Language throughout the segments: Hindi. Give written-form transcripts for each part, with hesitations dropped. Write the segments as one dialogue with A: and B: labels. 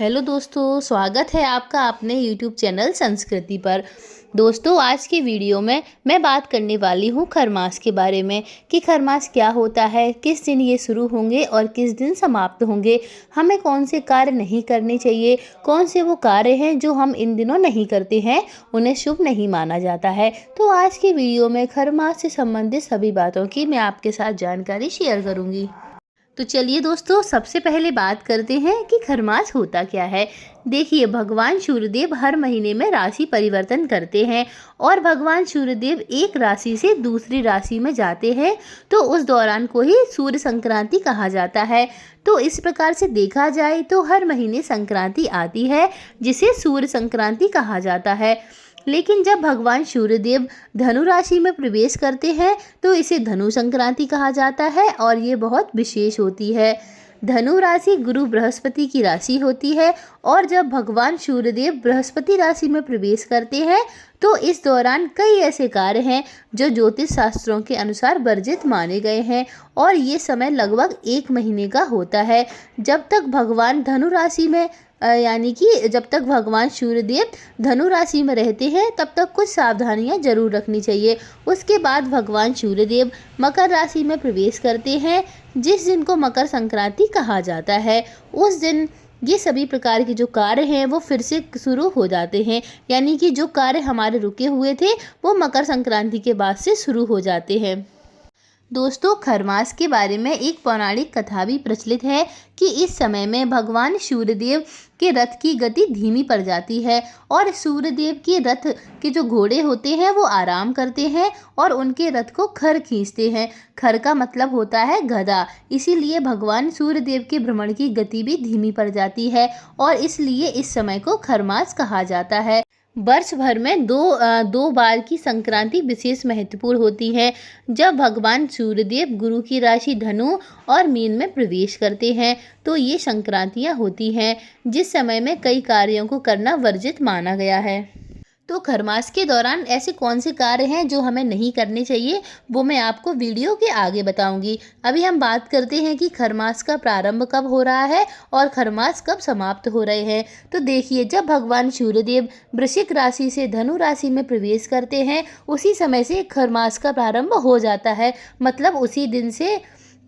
A: हेलो दोस्तों, स्वागत है आपका अपने यूट्यूब चैनल संस्कृति पर। दोस्तों, आज की वीडियो में मैं बात करने वाली हूँ खरमास के बारे में कि खरमास क्या होता है, किस दिन ये शुरू होंगे और किस दिन समाप्त होंगे, हमें कौन से कार्य नहीं करने चाहिए, कौन से वो कार्य हैं जो हम इन दिनों नहीं करते हैं, उन्हें शुभ नहीं माना जाता है। तो आज की वीडियो में खरमास से संबंधित सभी बातों की मैं आपके साथ जानकारी शेयर करूँगी। तो चलिए दोस्तों, सबसे पहले बात करते हैं कि खरमास होता क्या है। देखिए, भगवान सूर्यदेव हर महीने में राशि परिवर्तन करते हैं और भगवान सूर्यदेव एक राशि से दूसरी राशि में जाते हैं, तो उस दौरान को ही सूर्य संक्रांति कहा जाता है। तो इस प्रकार से देखा जाए तो हर महीने संक्रांति आती है, जिसे सूर्य संक्रांति कहा जाता है। लेकिन जब भगवान सूर्यदेव धनु राशि में प्रवेश करते हैं तो इसे धनु संक्रांति कहा जाता है और ये बहुत विशेष होती है। धनु राशि गुरु बृहस्पति की राशि होती है और जब भगवान सूर्यदेव बृहस्पति राशि में प्रवेश करते हैं तो इस दौरान कई ऐसे कार्य हैं जो ज्योतिष शास्त्रों के अनुसार वर्जित माने गए हैं और ये समय लगभग 1 महीने का होता है। जब तक भगवान धनु राशि में यानी कि जब तक भगवान सूर्यदेव धनु राशि में रहते हैं तब तक कुछ सावधानियां जरूर रखनी चाहिए। उसके बाद भगवान सूर्यदेव मकर राशि में प्रवेश करते हैं, जिस दिन को मकर संक्रांति कहा जाता है। उस दिन ये सभी प्रकार के जो कार्य हैं वो फिर से शुरू हो जाते हैं, यानी कि जो कार्य हमारे रुके हुए थे वो मकर संक्रांति के बाद से शुरू हो जाते हैं। दोस्तों, खरमास के बारे में एक पौराणिक कथा भी प्रचलित है कि इस समय में भगवान सूर्यदेव के रथ की गति धीमी पड़ जाती है और सूर्यदेव के रथ के जो घोड़े होते हैं वो आराम करते हैं और उनके रथ को खर खींचते हैं। खर का मतलब होता है गदा, इसीलिए भगवान सूर्यदेव के भ्रमण की गति भी धीमी पड़ जाती है और इसलिए इस समय को खरमास कहा जाता है। वर्ष भर में दो बार की संक्रांति विशेष महत्वपूर्ण होती है, जब भगवान सूर्यदेव गुरु की राशि धनु और मीन में प्रवेश करते हैं तो ये संक्रांतियां होती हैं, जिस समय में कई कार्यों को करना वर्जित माना गया है। तो खरमास के दौरान ऐसे कौन से कार्य हैं जो हमें नहीं करने चाहिए, वो मैं आपको वीडियो के आगे बताऊंगी। अभी हम बात करते हैं कि खरमास का प्रारंभ कब हो रहा है और खरमास कब समाप्त हो रहे हैं। तो देखिए, जब भगवान सूर्यदेव वृश्चिक राशि से धनु राशि में प्रवेश करते हैं उसी समय से खरमास का प्रारंभ हो जाता है, मतलब उसी दिन से।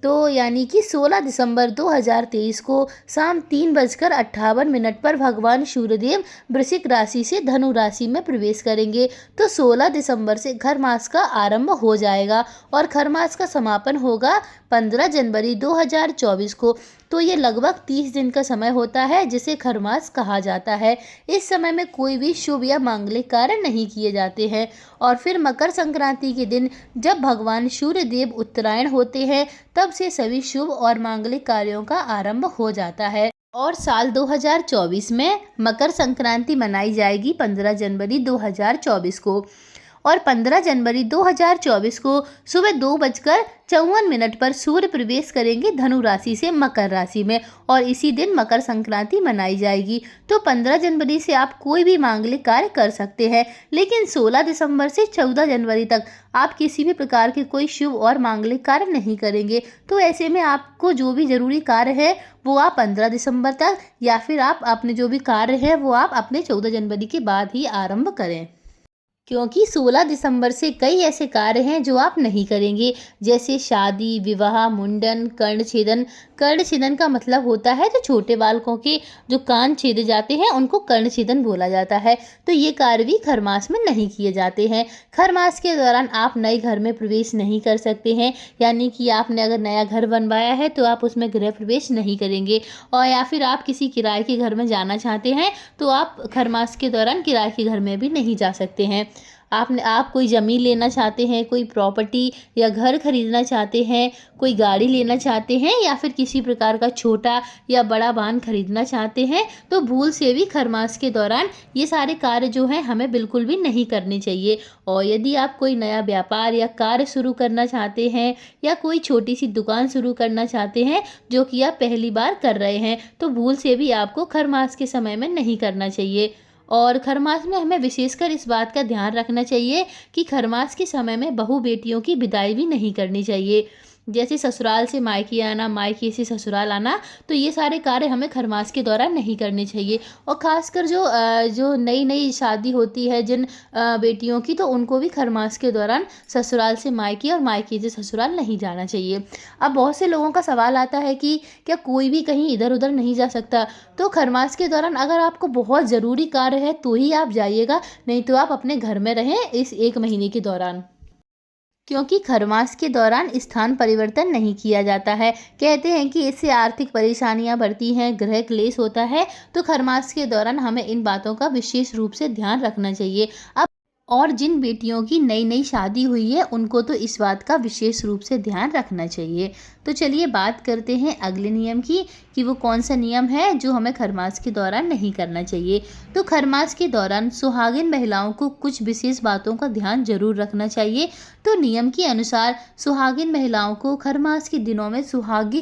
A: तो यानी कि 16 दिसंबर 2023 को शाम 3:58 पर भगवान सूर्यदेव वृश्चिक राशि से धनु राशि में प्रवेश करेंगे। तो 16 दिसंबर से खरमास का आरंभ हो जाएगा और खरमास का समापन होगा 15 जनवरी 2024 को। तो ये लगभग 30 दिन का समय होता है जिसे खरमास कहा जाता है। इस समय में कोई भी शुभ या मांगलिक कार्य नहीं किए जाते हैं। और फिर मकर संक्रांति के दिन जब भगवान सूर्यदेव उत्तरायण होते हैं तब से सभी शुभ और मांगलिक कार्यों का आरंभ हो जाता है। और साल 2024 में मकर संक्रांति मनाई जाएगी 15 जनवरी 2024 को और 15 जनवरी 2024 को सुबह 2:54 पर सूर्य प्रवेश करेंगे धनु राशि से मकर राशि में और इसी दिन मकर संक्रांति मनाई जाएगी। तो 15 जनवरी से आप कोई भी मांगलिक कार्य कर सकते हैं, लेकिन 16 दिसंबर से 14 जनवरी तक आप किसी भी प्रकार के कोई शुभ और मांगलिक कार्य नहीं करेंगे। तो ऐसे में आपको जो भी जरूरी कार्य है वो आप 15 दिसंबर तक या फिर आप अपने जो भी कार्य है वो आप अपने 14 जनवरी के बाद ही आरंभ करें, क्योंकि 16 दिसंबर से कई ऐसे कार्य हैं जो आप नहीं करेंगे, जैसे शादी, विवाह, मुंडन, कर्णछेदन। कर्णछेदन का मतलब होता है जो छोटे बालकों के जो कान छेदे जाते हैं उनको कर्णछेदन बोला जाता है। तो ये कार्य भी खरमास में नहीं किए जाते हैं। खरमास के दौरान आप नए घर में प्रवेश नहीं कर सकते हैं, यानी कि आपने अगर नया घर बनवाया है तो आप उसमें गृह प्रवेश नहीं करेंगे। और या फिर आप किसी किराए के घर में जाना चाहते हैं तो आप खरमास के दौरान किराए के घर में भी नहीं जा सकते हैं। आप कोई ज़मीन लेना चाहते हैं, कोई प्रॉपर्टी या घर खरीदना चाहते हैं, कोई गाड़ी लेना चाहते हैं या फिर किसी प्रकार का छोटा या बड़ा वाहन खरीदना चाहते हैं, तो भूल से भी खरमास के दौरान ये सारे कार्य जो हैं हमें बिल्कुल भी नहीं करने चाहिए। और यदि आप कोई नया व्यापार या कार्य शुरू करना चाहते हैं या कोई छोटी सी दुकान शुरू करना चाहते हैं जो कि आप पहली बार कर रहे हैं, तो भूल से भी आपको खरमास के समय में नहीं करना चाहिए। और खरमास में हमें विशेषकर इस बात का ध्यान रखना चाहिए कि खरमास के समय में बहू बेटियों की विदाई भी नहीं करनी चाहिए। जैसे ससुराल से मायके आना, मायके से ससुराल आना, तो ये सारे कार्य हमें खरमास के दौरान नहीं करने चाहिए। और ख़ासकर जो नई नई शादी होती है जिन बेटियों की, तो उनको भी खरमास के दौरान ससुराल से मायके और मायके से ससुराल नहीं जाना चाहिए। अब बहुत से लोगों का सवाल आता है कि क्या कोई भी कहीं इधर उधर नहीं जा सकता? तो खरमास के दौरान अगर आपको बहुत ज़रूरी कार्य है तो ही आप जाइएगा, नहीं तो आप अपने घर में रहें इस 1 महीने के दौरान। क्योंकि खरमास के दौरान स्थान परिवर्तन नहीं किया जाता है। कहते हैं कि इससे आर्थिक परेशानियां बढ़ती हैं, ग्रह क्लेश होता है, तो खरमास के दौरान हमें इन बातों का विशेष रूप से ध्यान रखना चाहिए। अब और जिन बेटियों की नई नई शादी हुई है उनको तो इस बात का विशेष रूप से ध्यान रखना चाहिए। तो चलिए बात करते हैं अगले नियम की कि वो कौन सा नियम है जो हमें खरमास के दौरान नहीं करना चाहिए। तो खरमास के दौरान सुहागिन महिलाओं को कुछ विशेष बातों का ध्यान जरूर रखना चाहिए। तो नियम के अनुसार सुहागिन महिलाओं को खरमास के दिनों में सुहाग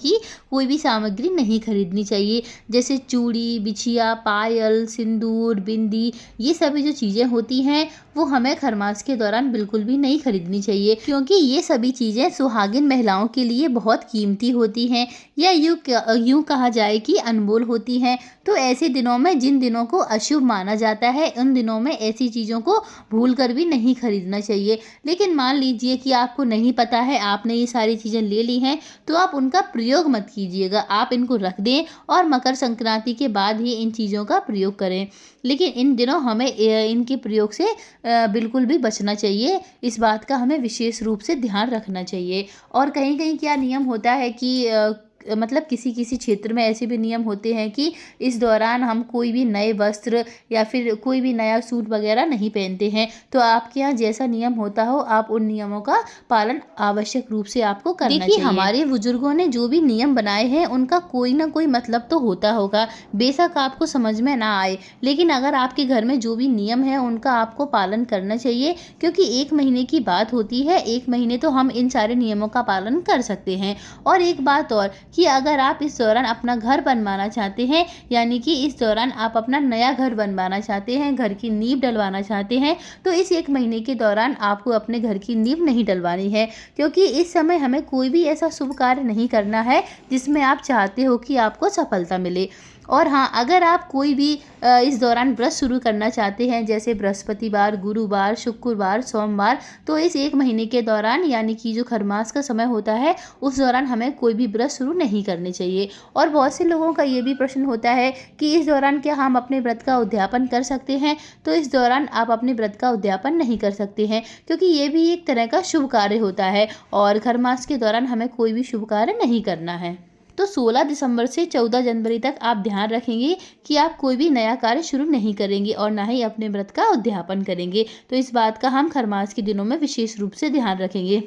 A: की कोई भी सामग्री नहीं खरीदनी चाहिए, जैसे चूड़ी, बिछिया, पायल, सिंदूर, बिंदी, ये सभी जो चीज़ें होती हैं वो हमें खरमास के दौरान बिल्कुल भी नहीं खरीदनी चाहिए, क्योंकि ये सभी चीज़ें सुहागिन महिलाओं के लिए बहुत कीमती होती हैं या यूँ कहा जाए कि अनमोल होती हैं। तो ऐसे दिनों में, जिन दिनों को अशुभ माना जाता है, उन दिनों में ऐसी चीज़ों को भूल कर भी नहीं खरीदना चाहिए। लेकिन मान लीजिए कि आपको नहीं पता है, आपने ये सारी चीज़ें ले ली हैं, तो आप उनका प्रयोग मत कीजिएगा, आप इनको रख दें और मकर संक्रांति के बाद ही इन चीज़ों का प्रयोग करें। लेकिन इन दिनों हमें इनके प्रयोग से बिल्कुल भी बचना चाहिए, इस बात का हमें विशेष रूप से ध्यान रखना चाहिए। और कहीं कहीं क्या नियम होता है कि मतलब किसी किसी क्षेत्र में ऐसे भी नियम होते हैं कि इस दौरान हम कोई भी नए वस्त्र या फिर कोई भी नया सूट वगैरह नहीं पहनते हैं। तो आपके यहाँ जैसा नियम होता हो, आप उन नियमों का पालन आवश्यक रूप से आपको करना चाहिए। देखिए, हमारे बुजुर्गों ने जो भी नियम बनाए हैं उनका कोई ना कोई मतलब तो होता होगा, बेशक आपको समझ में ना आए, लेकिन अगर आपके घर में जो भी नियम है उनका आपको पालन करना चाहिए, क्योंकि 1 महीने की बात होती है, 1 महीने तो हम इन सारे नियमों का पालन कर सकते हैं। और एक बात और कि अगर आप इस दौरान अपना घर बनवाना चाहते हैं, यानी कि इस दौरान आप अपना नया घर बनवाना चाहते हैं, घर की नींव डलवाना चाहते हैं, तो इस 1 महीने के दौरान आपको अपने घर की नींव नहीं डलवानी है, क्योंकि इस समय हमें कोई भी ऐसा शुभ कार्य नहीं करना है जिसमें आप चाहते हो कि आपको सफलता मिले। और हाँ, अगर आप कोई भी इस दौरान व्रत शुरू करना चाहते हैं, जैसे बृहस्पतिवार, गुरुवार, शुक्रवार, सोमवार, तो इस 1 महीने के दौरान, यानी कि जो खरमास का समय होता है, उस दौरान हमें कोई भी व्रत शुरू नहीं करने चाहिए। और बहुत से लोगों का ये भी प्रश्न होता है कि इस दौरान क्या हम अपने व्रत का उद्यापन कर सकते हैं? तो इस दौरान आप अपने व्रत का उद्यापन नहीं कर सकते हैं, क्योंकि ये भी एक तरह का शुभ कार्य होता है और खरमास के दौरान हमें कोई भी शुभ कार्य नहीं करना है। तो 16 दिसंबर से 14 जनवरी तक आप ध्यान रखेंगे कि आप कोई भी नया कार्य शुरू नहीं करेंगे और ना ही अपने व्रत का उद्यापन करेंगे। तो इस बात का हम खरमास के दिनों में विशेष रूप से ध्यान रखेंगे।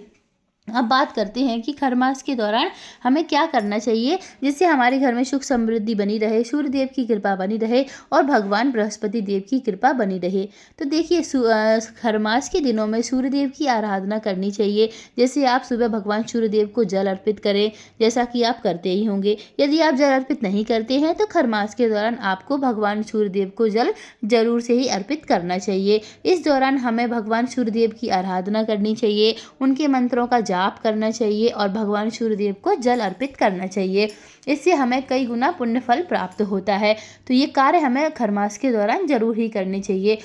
A: अब बात करते हैं कि खरमास के दौरान हमें क्या करना चाहिए जिससे हमारे घर में सुख समृद्धि बनी रहे, सूर्य देव की कृपा बनी रहे और भगवान बृहस्पति देव की कृपा बनी रहे। तो देखिए, खरमास के दिनों में सूर्य देव की आराधना करनी चाहिए। जैसे आप सुबह भगवान सूर्य देव को जल अर्पित करें, जैसा कि आप करते ही होंगे। यदि आप जल अर्पित नहीं करते हैं तो खरमास के दौरान आपको भगवान सूर्य देव को जल जरूर से ही अर्पित करना चाहिए। इस दौरान हमें भगवान सूर्य देव की आराधना करनी चाहिए, उनके मंत्रों का जाप करना चाहिए और भगवान सूर्यदेव को जल अर्पित करना चाहिए। इससे हमें कई गुना पुण्य फल प्राप्त होता है। तो ये कार्य हमें खरमास के दौरान जरूर ही करने चाहिए।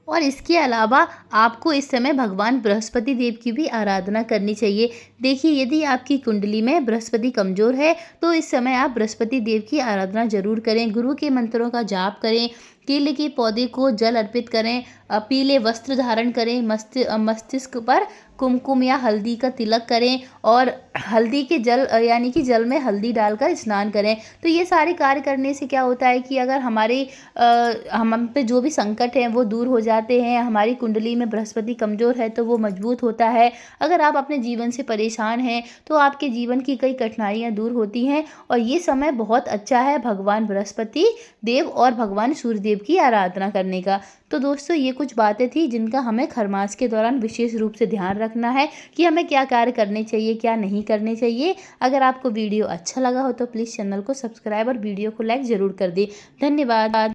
A: और इसके अलावा आपको इस समय भगवान बृहस्पति देव की भी आराधना करनी चाहिए। देखिए, यदि आपकी कुंडली में बृहस्पति कमज़ोर है तो इस समय आप बृहस्पति देव की आराधना जरूर करें, गुरु के मंत्रों का जाप करें, केले के पौधे को जल अर्पित करें, पीले वस्त्र धारण करें, मस्तिष्क पर कुमकुम या हल्दी का तिलक करें और हल्दी के जल यानी कि जल में हल्दी डालकर स्नान करें। तो ये सारे कार्य करने से क्या होता है कि अगर हम पे जो भी संकट हैं वो दूर हो जाते हैं। हमारी कुंडली में बृहस्पति कमज़ोर है तो वो मजबूत होता है। अगर आप अपने जीवन से परेशान हैं तो आपके जीवन की कई कठिनाइयाँ दूर होती हैं और ये समय बहुत अच्छा है भगवान बृहस्पति देव और भगवान सूर्य देव की आराधना करने का। तो दोस्तों, ये कुछ बातें थी जिनका हमें खरमास के दौरान विशेष रूप से ध्यान रखना है कि हमें क्या कार्य करने चाहिए, क्या नहीं करने चाहिए। अगर आपको वीडियो अच्छा लगा हो तो प्लीज़ चैनल को सब्सक्राइब और वीडियो को लाइक ज़रूर कर दें। धन्यवाद।